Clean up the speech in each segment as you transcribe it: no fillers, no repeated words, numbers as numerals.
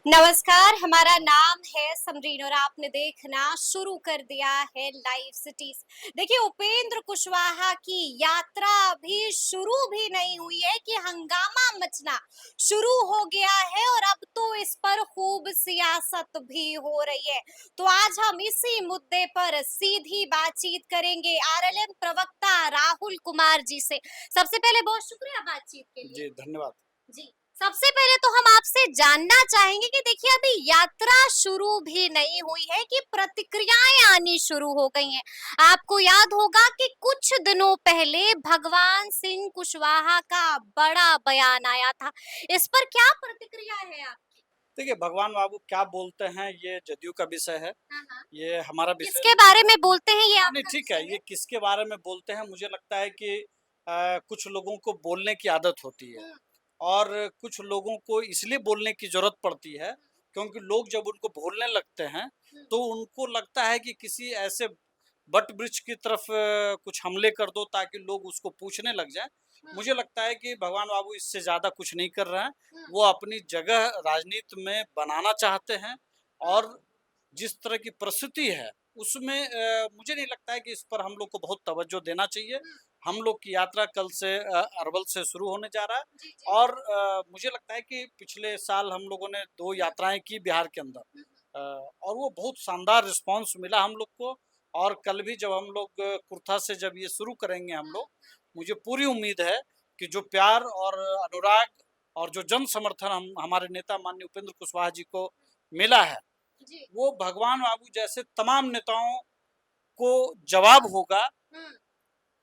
नमस्कार, हमारा नाम है समरीन और आपने देखना शुरू कर दिया है लाइव सिटीज। देखिए, उपेंद्र कुशवाहा की यात्रा अभी शुरू भी नहीं हुई है कि हंगामा मचना शुरू हो गया है और अब तो इस पर खूब सियासत भी हो रही है। तो आज हम इसी मुद्दे पर सीधी बातचीत करेंगे आरएलएम प्रवक्ता राहुल कुमार जी से। सबसे पहले बहुत शुक्रिया बातचीत के लिए। जी, धन्यवाद। जी, सबसे पहले तो हम आपसे जानना चाहेंगे कि देखिए, अभी यात्रा शुरू भी नहीं हुई है कि प्रतिक्रियाएं आनी शुरू हो गई हैं। आपको याद होगा कि कुछ दिनों पहले भगवान सिंह कुशवाहा का बड़ा बयान आया था। इस पर क्या प्रतिक्रिया है आपकी? देखिए, भगवान बाबू क्या बोलते हैं ये जदयू का विषय है, हाँ, हाँ। ये हमारा विषय किसके बारे में बोलते हैं ये हाँ, नहीं आपका ठीक है, विषय है? ये किसके बारे में बोलते हैं मुझे लगता है कि कुछ लोगों को बोलने की आदत होती है हुँ, और कुछ लोगों को इसलिए बोलने की ज़रूरत पड़ती है, क्योंकि लोग जब उनको बोलने लगते हैं, हुँ, तो उनको लगता है कि किसी ऐसे वट वृक्ष की तरफ कुछ हमले कर दो ताकि लोग उसको पूछने लग जाएँ। हुँ, मुझे लगता है कि भगवान बाबू इससे ज़्यादा कुछ नहीं कर रहे हैं। हुँ, वो अपनी जगह राजनीति में बनाना चाहते हैं हुँ, और जिस तरह की परिस्थिति है, उसमें मुझे नहीं लगता है कि इस पर हम लोग को बहुत तवज्जो देना चाहिए। हुँ। हम लोग की यात्रा कल से अरवल से शुरू होने जा रहा है जी, जी। और मुझे लगता है कि पिछले साल हम लोगों ने 2 हुँ, यात्राएँ की बिहार के अंदर। हुँ, और वो बहुत शानदार रिस्पॉन्स मिला हम लोग को और कल भी जब हम लोग कुर्था से जब ये शुरू करेंगे हम लोग, मुझे पूरी उम्मीद है कि जो प्यार और अनुराग और जो जन समर्थन हम हमारे नेता माननीय उपेंद्र कुशवाहा जी को मिला है, जी। वो भगवान बाबू जैसे तमाम नेताओं को जवाब होगा। हुँ।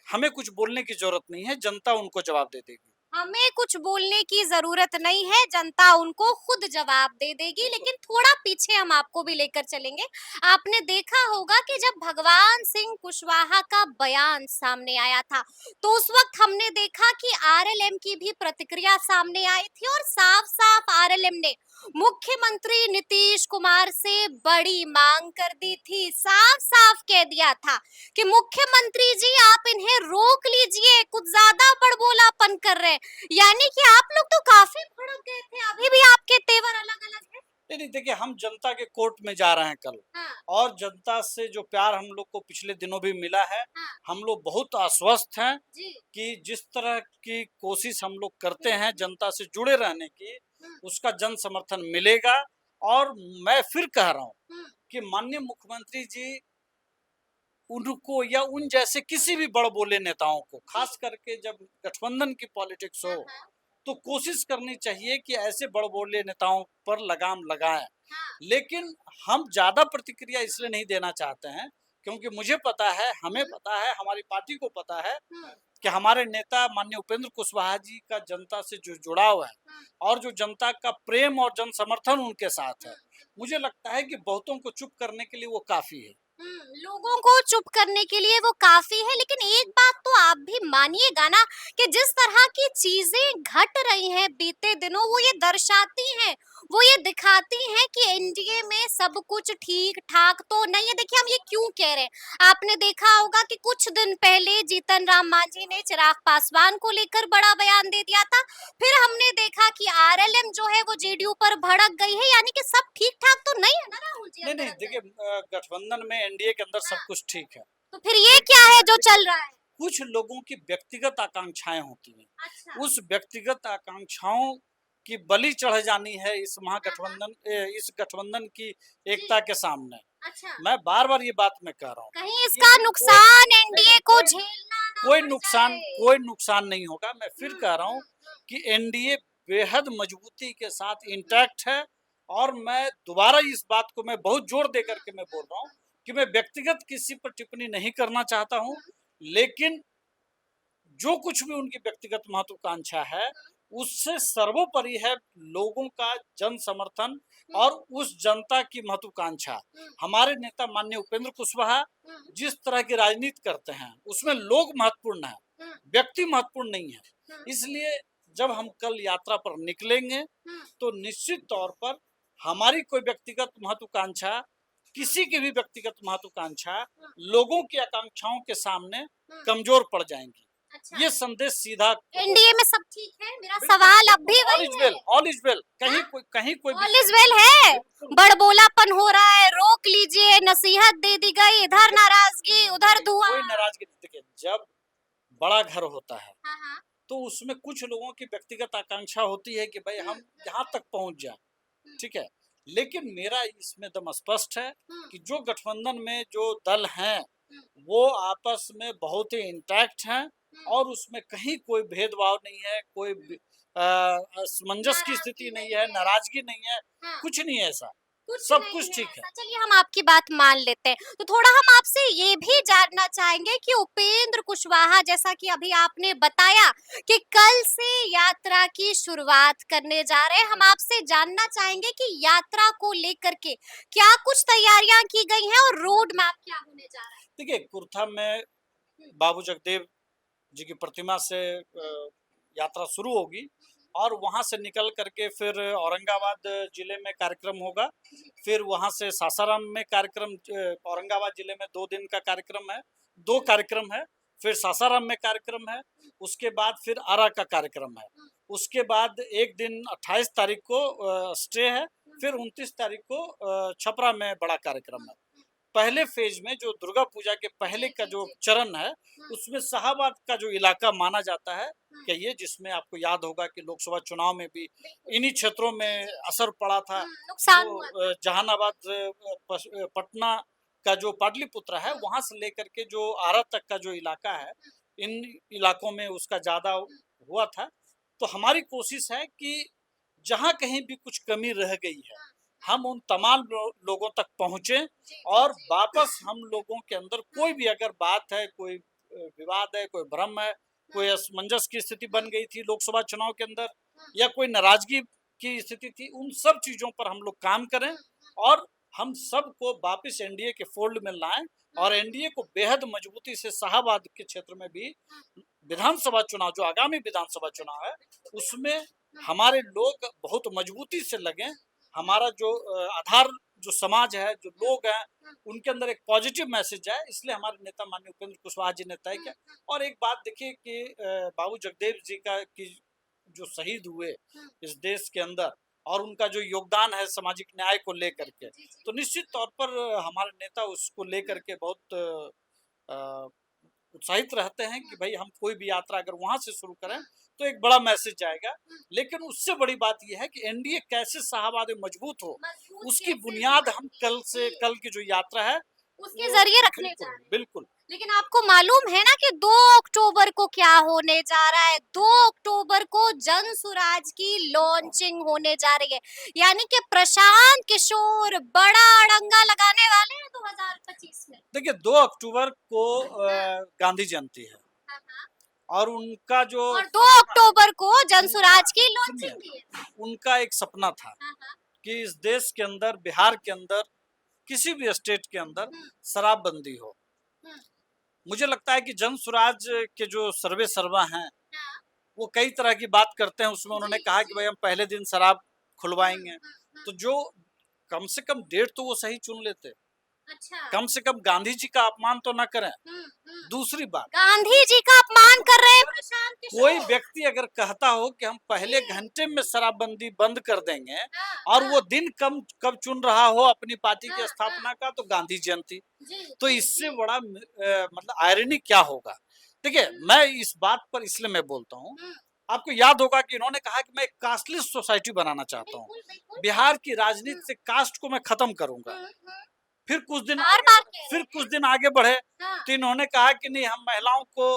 हमें कुछ बोलने की ज़रूरत नहीं है, जनता उनको जवाब दे देगी। हमें कुछ बोलने की जरूरत नहीं है, जनता उनको खुद जवाब दे देगी। बिल्कुल। लेकिन थोड़ा पीछे हम आपको भी लेकर चलेंगे। आपने देखा होगा कि जब भगवान सिंह कुशवाहा का बयान सामने आया था, तो उस वक्त हमने देखा कि आरएलएम की भी प्रतिक्रिया सामने आई थी और साफ-साफ आरएलएम ने मुख्यमंत्री नीतीश कुमार से बड़ी मांग कर दी थी। साफ-साफ कह दिया था कि मुख्यमंत्री जी, आप इन्हें रोक लीजिए, कुछ ज्यादा बड़बोलापन कर रहे हैं। यानी कि आप लोग तो काफ़ी भड़क गए थे, अभी भी आपके तेवर अलग-अलग हैं। नहीं, नहीं देखिए हम जनता के कोर्ट में जा रहे हैं कल हाँ, और जनता से जो प्यार हम लोग को पिछले दिनों भी मिला है, हाँ, हम लोग बहुत आश्वस्त हैं जी। कि जिस तरह की कोशिश हम लोग करते हुँ, हैं हुँ, जनता से जुड़े रहने की, हुँ, उसका जन समर्थन मिलेगा। और मैं फिर कह रहा हूँ हुँ, कि माननीय मुख्यमंत्री जी उनको या उन जैसे किसी भी बड़बोले नेताओं को, जी। खास करके जब गठबंधन की पॉलिटिक्स हाँ, हो, हाँ, तो कोशिश करनी चाहिए कि ऐसे बड़बोले नेताओं पर लगाम लगाएँ। हाँ, लेकिन हम ज़्यादा प्रतिक्रिया इसलिए नहीं देना चाहते हैं, क्योंकि मुझे पता है, हमें हुँ, पता है, हमारी पार्टी को पता है हुँ, कि हमारे नेता माननीय उपेंद्र कुशवाहा जी का जनता से जो जुड़ाव है हुँ, और जो जनता का प्रेम और जन समर्थन उनके साथ हुँ, है, मुझे लगता है कि बहुतों को चुप करने के लिए वो काफ़ी है। लोगों को चुप करने के लिए वो काफ़ी है। लेकिन एक बात तो आप भी मानिएगा ना कि जिस तरह की चीज़ें घट रही हैं बीते दिनों, वो ये दर्शाती हैं, वो ये दिखाती हैं कि एनडीए में सब कुछ ठीक-ठाक तो नहीं है। देखिए, हम ये क्यों कह रहे हैं, आपने देखा होगा कि कुछ दिन पहले जीतन राम मांझी ने चिराग पासवान को लेकर बड़ा बयान दे दिया था। फिर हमने देखा कि आरएलएम जो है वो जेडीयू पर भड़क गई है। यानी कि सब ठीक-ठाक तो नहीं है ना राहुल जी नहीं, नहीं अंदर-अंदर? देखिए गठबंधन में एनडीए के अंदर सब हाँ। कुछ ठीक है। तो फिर ये क्या लेकिन है जो चल रहा है? कुछ लोगों की व्यक्तिगत आकांक्षाएँ होती हैं। अच्छा। उस व्यक्तिगत आकांक्षाओं की बलि चढ़ जानी है हाँ, हाँ। इस गठबंधन की जी। एकता के सामने। अच्छा। मैं बार-बार ये बात मैं कह रहा हूँ कहीं कि इसका कोई नुकसान नहीं, नहीं एनडीए को कोई झेलना ना कोई पड़ नुकसान जाए। कोई नुकसान नहीं होगा। मैं फिर हुँ, कह रहा हूँ हुँ, हुँ, कि एनडीए बेहद मजबूती के साथ हुँ, इंटैक्ट है और मैं दोबारा इस बात को मैं बहुत जोर दे हुँ, करके मैं बोल रहा हूँ हुँ, कि मैं व्यक्तिगत किसी पर टिप्पणी नहीं करना चाहता हूँ। हुँ, लेकिन जो कुछ भी उनकी व्यक्तिगत महत्वाकांक्षा है, उससे सर्वोपरि है लोगों का जन समर्थन हुँ, और उस जनता की महत्वाकांक्षा। हुँ, हमारे नेता माननीय उपेंद्र कुशवाहा हुँ, जिस तरह की राजनीति करते हैं, उसमें जी। लोग महत्वपूर्ण हैं, हुँ, व्यक्ति महत्वपूर्ण नहीं है। हुँ, इसलिए जब हम कल यात्रा पर निकलेंगे, हुँ, तो निश्चित तौर पर हमारी कोई व्यक्तिगत महत्वाकांक्षा, हुँ, किसी की भी व्यक्तिगत महत्वाकांक्षा हुँ, लोगों की आकांक्षाओं के सामने हुँ। कमज़ोर पड़ जाएँगी। अच्छा, ये संदेश सीधा एनडीए में सब ठीक है? मेरा बिल्कुल, सवाल अब भी ऑल वही इज है। वेल, ऑल इज वेल, हाँ? कहीं कोई ऑल विषय इज वेल है? बिल्कुल बड़बोलापन हो रहा है, रोक लीजिए, नसीहत दे दी गई, इधर नाराजगी, उधर धुआं। कोई नाराजगी नहीं। देखिए, जब बड़ा घर होता है हाँ, हाँ। तो उसमें कुछ लोगों की व्यक्तिगत आकांक्षा होती है कि भाई हम यहाँ तक पहुंच जाए, हुँ, ठीक है। लेकिन मेरा इसमें दम स्पष्ट है हुँ, कि जो गठबंधन में जो दल हैं हुँ, वो आपस में बहुत ही इंटैक्ट हैं हुँ। और उसमें कहीं कोई भेदभाव नहीं है, कोई असमंजस की नाराजगी स्थिति नहीं नहीं है, है। नाराजगी नहीं है, हाँ। कुछ नहीं है ऐसा, कुछ सब नहीं कुछ है ठीक है। ऐसा। चलिए हम आपकी बात मान लेते हैं। तो थोड़ा हम आपसे ये भी जानना चाहेंगे कि उपेंद्र कुशवाहा जैसा कि अभी आपने बताया कि कल से यात्रा की शुरुआत करने जा रहे हैं। हम आपसे जानना चाहेंगे कि यात्रा को लेकर के क्या कुछ तैयारियां की गई हैं और रोड मैप क्या होने जा रहा है? देखिए, कुर्था में हुँ, बाबू जगदेव जी की प्रतिमा से हुँ, यात्रा शुरू होगी और वहां से निकल करके फिर औरंगाबाद जिले में कार्यक्रम होगा। जी, फिर वहां से सासाराम में कार्यक्रम, औरंगाबाद जिले में 2 दिन का कार्यक्रम है, 2 कार्यक्रम है। फिर सासाराम में कार्यक्रम है, उसके बाद फिर आरा का कार्यक्रम है। हुँ, उसके बाद एक दिन 28 तारीख को स्टे है। हुँ, फिर 29 तारीख को छपरा में बड़ा कार्यक्रम हुँ, है। हुँ। पहले फेज में जो दुर्गा पूजा के पहले जी, का जी, जो जी। चरण है, हुँ, उसमें शाहाबाद का जो इलाका माना जाता है, हुँ, कहिए, जिसमें आपको याद होगा कि लोकसभा चुनाव में भी बिल्कुल। इन्हीं क्षेत्रों जी, में जी, जी। असर पड़ा था। नुकसान जो हुआ था। जहानाबाद पटना का जो पाटलिपुत्र है, हुँ, वहाँ से लेकर के जो आरा तक का जो इलाका है, हुँ, इन इलाकों में उसका ज़्यादा हुँ, हुआ था। तो हमारी कोशिश है कि जहाँ कहीं भी कुछ कमी रह गई है, हुँ, हम उन तमाम लोगों तक पहुँचे जी, जी, और जी। वापस हम लोगों के अंदर हुँ, कोई भी अगर बात है, कोई विवाद है, कोई भ्रम है, हुँ, कोई असमंजस की स्थिति हुँ, बन गई थी लोकसभा चुनाव के अंदर हुँ, या कोई नाराजगी की स्थिति थी, उन सब चीज़ों पर हम लोग काम करें हुँ, और हम सबको वापस एनडीए के फोल्ड में लाएं हुँ, और एनडीए को बेहद मजबूती से शाहाबाद के क्षेत्र में भी हुँ, विधानसभा चुनाव, जो आगामी विधानसभा चुनाव है, बिल्कुल, बिल्कुल, बिल्कुल। उसमें हुँ, हमारे लोग बहुत मजबूती से लगें। हुँ, हमारा जो आधार, जो समाज है, जो हुँ, लोग हैं, हुँ, उनके अंदर एक पॉजिटिव मैसेज है, इसलिए हमारे नेता माननीय उपेंद्र कुशवाहा जी ने तय हुँ, किया। हुँ, और एक बात देखिए कि बाबू जगदेव जी का की जो शहीद हुए हुँ, इस देश के अंदर और उनका जो योगदान है सामाजिक न्याय को लेकर बिल्कुल, के, जी, जी। तो निश्चित तौर पर हमारे नेता उसको लेकर हुँ, के बहुत अ, उत्साहित रहते हैं हुँ, कि भाई हम कोई भी यात्रा अगर वहां से शुरू करें हुँ, तो एक बड़ा मैसेज जाएगा। हुँ, लेकिन उससे बड़ी बात यह है कि एनडीए कैसे शाहाबाद में मजबूत हो, मजबूत उसकी कैसे हो बुनियाद हम एनडीए? कल से, जी, कल की जो यात्रा है उसके वो ज़रिए रखने जा बिल्कुल रहे हैं। बिल्कुल। लेकिन आपको मालूम है ना कि 2 अक्टूबर को क्या होने जा रहा है? 2 अक्टूबर को जन सुराज की लॉन्चिंग होने जा रही है। यानी कि प्रशांत किशोर बड़ा अड़ंगा लगाने वाले हैं 2025 में। देखिए, 2 अक्टूबर को हाँ, गांधी जयंती है हाँ, हाँ। और उनका जो और 2 सपना है, अक्टूबर को जन उनका, सुराज की सुनिए, लॉन्चिंग भी है। उनका एक सपना था हाँ, हाँ। कि इस देश के अंदर, बिहार के अंदर, किसी भी स्टेट के अंदर हुँ, शराबबंदी हो। हुँ। मुझे लगता है कि जन स्वराज के जो सर्वे सर्वा हैं, हाँ। वो कई तरह की बात करते हैं। उसमें जी, उन्होंने कहा कि जी। भाई हम पहले दिन शराब हुँ, खुलवाएंगे। हुँ, हुँ। तो जो कम से कम डेट तो वो सही चुन लेते, अच्छा। कम से कम गांधी जी का अपमान तो ना करें। हुँ, हुँ। दूसरी बात, गांधी जी का अपमान कर रहे हैं अगर प्रशांत कोई किशोर। व्यक्ति अगर कहता हो कि हम पहले जी। घंटे में शराबबंदी बंद कर देंगे हाँ, और हाँ, वो दिन कम कब चुन रहा हो अपनी पार्टी की हाँ, हाँ। स्थापना का, तो गांधी जयंती। जी, तो जी, इससे जी। बड़ा मतलब आयरनी क्या होगा? देखिए, हुँ, मैं इस बात पर इसलिए मैं बोलता हूँ, हुँ। आपको याद होगा कि इन्होंने कहा कि मैं एक कास्टलेस सोसाइटी बनाना चाहता हूँ। बिल्कुल, बिल्कुल। बिहार की हुँ, राजनीति से कास्ट को मैं खत्म करूँगा। हुँ, हुँ। फिर कुछ दिन आगे बार-बार बढ़े, कह फिर रहे कुछ हैं। दिन आगे बढ़े, हाँ, तो इन्होंने कहा कि नहीं, हम महिलाओं को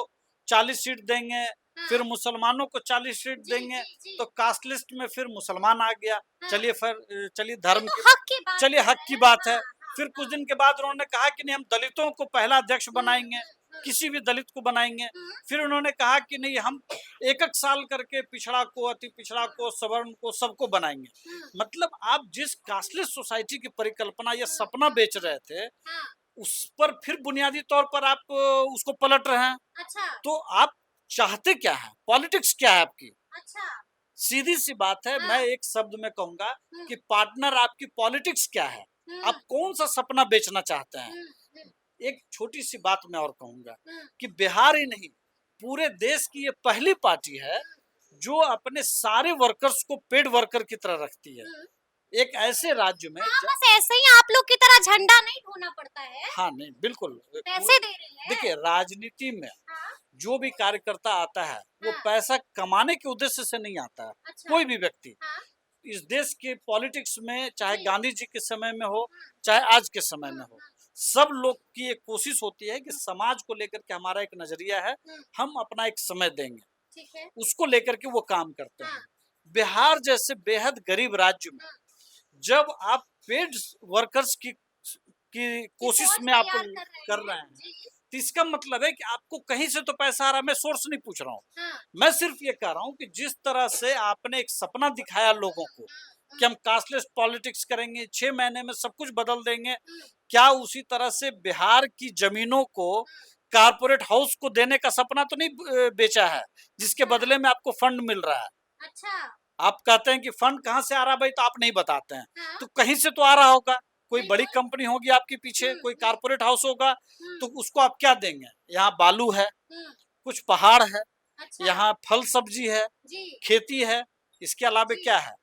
40 सीट देंगे, फिर हाँ। मुसलमानों को 40 सीट जी, देंगे, जी, जी। तो कास्ट लिस्ट में फिर मुसलमान आ गया। हाँ, चलिए फिर चलिए ये धर्म तो की, हक की बात चलिए कर हक रहे की हैं। बात हाँ, है। हाँ, फिर कुछ हाँ। दिन के बाद उन्होंने कहा कि नहीं, हम दलितों को पहला अध्यक्ष हुँ, बनाएँगे, हुँ, हुँ, किसी भी दलित को बनाएँगे। हुँ, फिर उन्होंने कहा कि नहीं, हम एक-एक साल करके पिछड़ा को, अति पिछड़ा हुँ, को, सवर्ण को, सबको बनाएँगे। हुँ, मतलब आप जिस कास्टलेस सोसाइटी की परिकल्पना या हुँ, सपना हुँ, बेच हुँ। रहे थे, हाँ, उस पर फिर बुनियादी तौर पर आप उसको पलट रहे हैं। अच्छा, तो आप चाहते क्या हैं? पॉलिटिक्स क्या है आपकी? अच्छा। सीधी-सी बात है, मैं हाँ, एक शब्द में कहूँगा हुँ, कि पार्टनर, आपकी पॉलिटिक्स क्या है? हुँ, आप कौन-सा सपना बेचना चाहते हैं? हुँ, हुँ, एक छोटी-सी बात मैं और कहूँगा हुँ, कि बिहार ही नहीं, पूरे देश की ये पहली पार्टी है जो अपने सारे वर्कर्स को पेड वर्कर की तरह रखती है। हम्म। एक ऐसे राज्य में हाँ, बस ऐसे ही आप लोग की तरह झंडा नहीं ढोना पड़ता है, हाँ, नहीं बिल्कुल पैसे दे रही है। देखिए राजनीति में हाँ, जो भी कार्यकर्ता आता है वो हाँ, पैसा कमाने के उद्देश्य से नहीं आता है। अच्छा, कोई भी व्यक्ति हाँ, इस देश के पॉलिटिक्स में चाहे जी, गांधी जी के समय में हो हम्म, चाहे आज के समय में हो, हम्म, सब लोग की एक कोशिश होती है कि समाज को लेकर के हमारा एक नजरिया है, हम्म, हम अपना एक समय देंगे, ठीक है, उसको लेकर के वो काम करते हाँ, हैं। बिहार जैसे बेहद गरीब राज्य में हम्म, जब आप पेड वर्कर्स की कि कोशिश फौज में आप तैयार कर कर रहे रहे हैं, हैं, जी, तो इसका मतलब है कि आपको कहीं से तो पैसा आ रहा है। मैं सोर्स नहीं पूछ रहा हूँ, हाँ, मैं सिर्फ ये कह रहा हूँ कि जिस तरह से आपने एक सपना दिखाया लोगों को कि हम कास्टलेस पॉलिटिक्स करेंगे, 6 महीने में सब कुछ बदल देंगे, क्या उसी तरह से बिहार की जमीनों को कारपोरेट हाउस को देने का सपना तो नहीं बेचा है, जिसके अच्छा, बदले में आपको फंड मिल रहा है। अच्छा, आप कहते हैं कि फंड कहाँ से आ रहा है भाई, तो आप नहीं बताते हैं, हाँ, तो कहीं से तो आ रहा होगा, कोई बड़ी बिल्कुल, कंपनी होगी आपके पीछे, कोई हम्म, कारपोरेट हाउस होगा, हम्म, तो उसको आप क्या देंगे? यहाँ बालू है, हम्म, कुछ पहाड़ है, अच्छा, यहाँ फल सब्जी है, जी, खेती है, इसके अलावे जी, क्या है?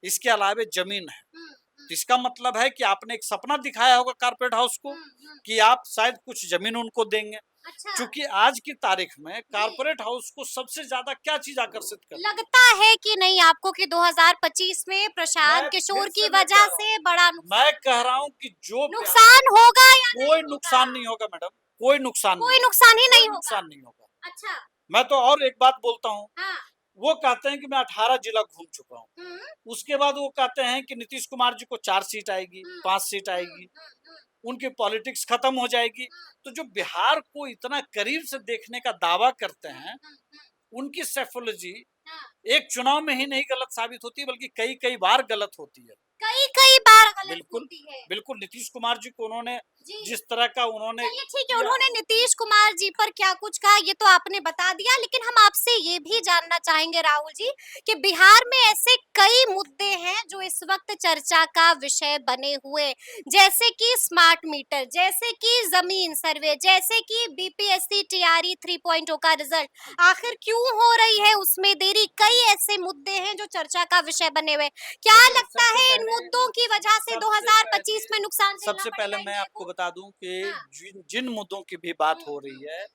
इसके अलावे जमीन है। हम्म, तो इसका मतलब है कि आपने एक सपना दिखाया होगा कारपोरेट हाउस को हम्म, कि आप शायद कुछ जमीन उनको देंगे। अच्छा, चूंकि आज की तारीख में जी, कारपोरेट हाउस को सबसे ज्यादा क्या चीज आकर्षित करती है? लगता है कि नहीं आपको कि 2025 में प्रशांत मैं फिर किशोर की से मैं कह वजह रहा हूँ, से बड़ा मैं नुकसान कह रहा हूँ कि जो बिहार नुकसान होगा या कोई नहीं होगा? नुकसान नहीं होगा मैडम, कोई नुकसान नहीं कोई होगा, नुकसान ही कोई नहीं होगा। नुकसान नहीं होगा। अच्छा, मैं तो और एक बात बोलता हूँ, हाँ, वो कहते हैं कि मैं 18 जिला घूम चुका हूँ। हुँ, उसके बाद वो कहते हैं कि नीतीश कुमार जी को 4 सीट आएगी, हुँ, 5 सीट हुँ, आएगी, हुँ, हुँ, उनकी पॉलिटिक्स खत्म हो जाएगी। हुँ, तो जो बिहार को इतना करीब से देखने का दावा करते हुँ, हैं, हुँ, हुँ, उनकी सेफोलॉजी हाँ, एक चुनाव में ही नहीं गलत साबित होती, बल्कि कई-कई बार गलत होती है। कई-कई बार गलत बिल्कुल, होती है। बिल्कुल नीतीश कुमार जी को उन्होंने जी। जिस तरह का उन्होंने चलिए ठीक है, किया उन्होंने नीतीश कुमार जी पर क्या कुछ कहा ये तो आपने बता दिया, लेकिन हम आपसे ये भी जानना चाहेंगे राहुल जी कि बिहार में ऐसे कई मुद्दे हैं जो इस वक्त चर्चा का विषय बने हुए, जैसे कि स्मार्ट मीटर, जैसे कि जमीन सर्वे, जैसे कि बीपीएससी टीआरई 3.0 का रिजल्ट, आखिर क्यों हो रही है उसमें देरी? कई ऐसे मुद्दे हैं जो चर्चा का विषय बने हुए। क्या देखिए लगता है इन मुद्दों की वजह से सबसे 2025 पहले में नुकसान झेलना सबसे पहले पड़ेगा मैं इंडिया आपको को? बता दूं कि हाँ। जिन जिन मुद्दों की भी बात हो रही है,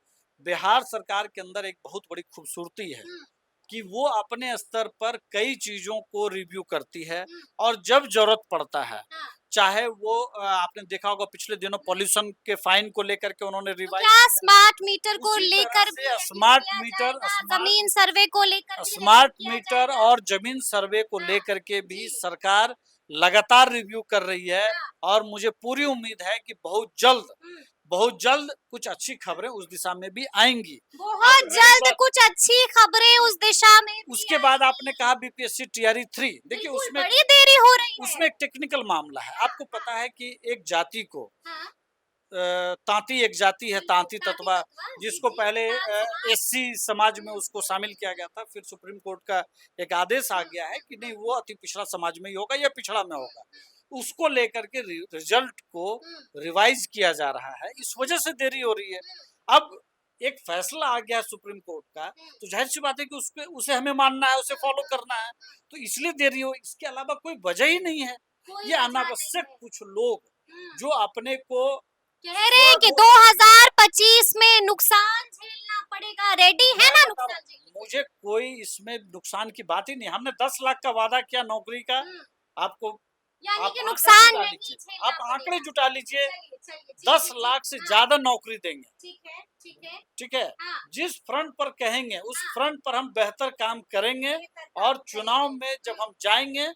बिहार सरकार के अंदर एक बहुत बड़ी खूबसूरती है हुँ, कि वो अपने स्तर पर कई चीजों को रिव्यू करती है हुँ, और जब जरूरत पड़ता है, हाँ, चाहे वो आपने देखा होगा पिछले दिनों हुँ। पॉल्यूशन के फाइन को लेकर के उन्होंने तो रिवाइज क्या किया, स्मार्ट मीटर को उसी तरह लेकर भी से रिव्यू किया जाएगा? स्मार्ट ज़मीन सर्वे को लेकर भी रिव्यू स्मार्ट किया मीटर जाएगा? और जमीन सर्वे को हाँ, लेकर के भी जी, सरकार लगातार रिव्यू कर रही है हाँ, और मुझे पूरी उम्मीद है कि हुँ। बहुत जल्द कुछ अच्छी खबरें उस दिशा में भी आएंगी। अब बहुत रही जल्द बात कुछ अच्छी खबरें उस दिशा में भी उसके बाद आपने आएँगी। कहा बीपीएससी टीआरई 3, देखिए बिल्कुल, उसमें बड़ी देरी हो रही है। उसमें एक टेक्निकल मामला है। हाँ, आपको हाँ, पता है कि एक जाति को हाँ, तांती एक जाति है, बिल्कुल, तांती तांती ततवा, तत्वा, जी, जिसको जी, पहले किसान समाज। एससी समाज में हुँ, उसको हुँ, शामिल हुँ, किया गया था, फिर सुप्रीम कोर्ट का एक आदेश आ हुँ, गया है हुँ, कि हुँ, नहीं वो अति पिछड़ा समाज में ही होगा या पिछड़ा में हुँ, होगा। उसको लेकर के रिजल्ट को हुँ, रिवाइज किया जा रहा है, इस वजह से देरी हो रही है। हुँ, अब एक फैसला आ गया है सुप्रीम कोर्ट का, हुँ, तो जाहिर सी बात है कि उसपे उसे हमें मानना है, उसे हुँ, फॉलो हुँ, करना है, हुँ। तो इसलिए देरी हो, इसके अलावा कोई वजह ही नहीं है। कोई ये वजह नहीं अनावश्यक है। कुछ लोग हुँ। जो अपने को कह रहे हैं कि स्व 2025 में नुकसान झेलना पड़ेगा, रेडी है मैं ना बता रहा नुकसान हूँ, झेलने के लिए? मुझे कोई इसमें नुकसान की बात ही नहीं। हमने 10 लाख का वादा किया नौकरी का, हुँ, आपको यानी आप कि आंकड़े नुकसान जुटा नहीं लीजिए, झेलना आप आंकड़े पड़ेगा। जुटा लीजिए, चलिए, चलिए, जी, 10 जी, जी। लाख से हाँ, ज़्यादा नौकरी देंगे, ठीक है, ठीक है? हाँ, जिस फ्रंट पर कहेंगे, उस हाँ, फ्रंट पर हम बेहतर काम करेंगे बेहतर काम और चुनाव करेंगे। में जब हुँ, हम जाएँगे,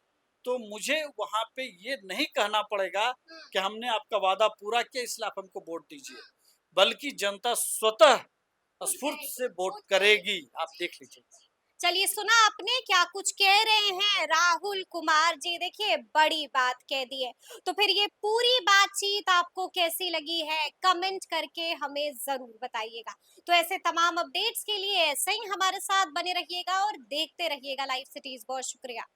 तो मुझे वहाँ पे ये नहीं कहना पड़ेगा हुँ, कि हमने आपका वादा पूरा किया इसलिए आप हमको वोट दीजिए, हुँ, बल्कि जनता स्वतः खुद स्फूर्त कहेगी, से वोट खुद करेगी, कहेगी। आप जी, देख जी, लीजिएगा। जी। चलिए सुना आपने क्या कुछ कह रहे हैं राहुल कुमार जी, देखिए बड़ी बात कह दी है। तो फिर ये पूरी बातचीत आपको कैसी लगी है? कमेंट करके हमें ज़रूर बताइएगा। तो ऐसे तमाम अपडेट्स के लिए ऐसे ही हमारे साथ बने रहिएगा और देखते रहिएगा लाइव सिटीज़। बहुत शुक्रिया।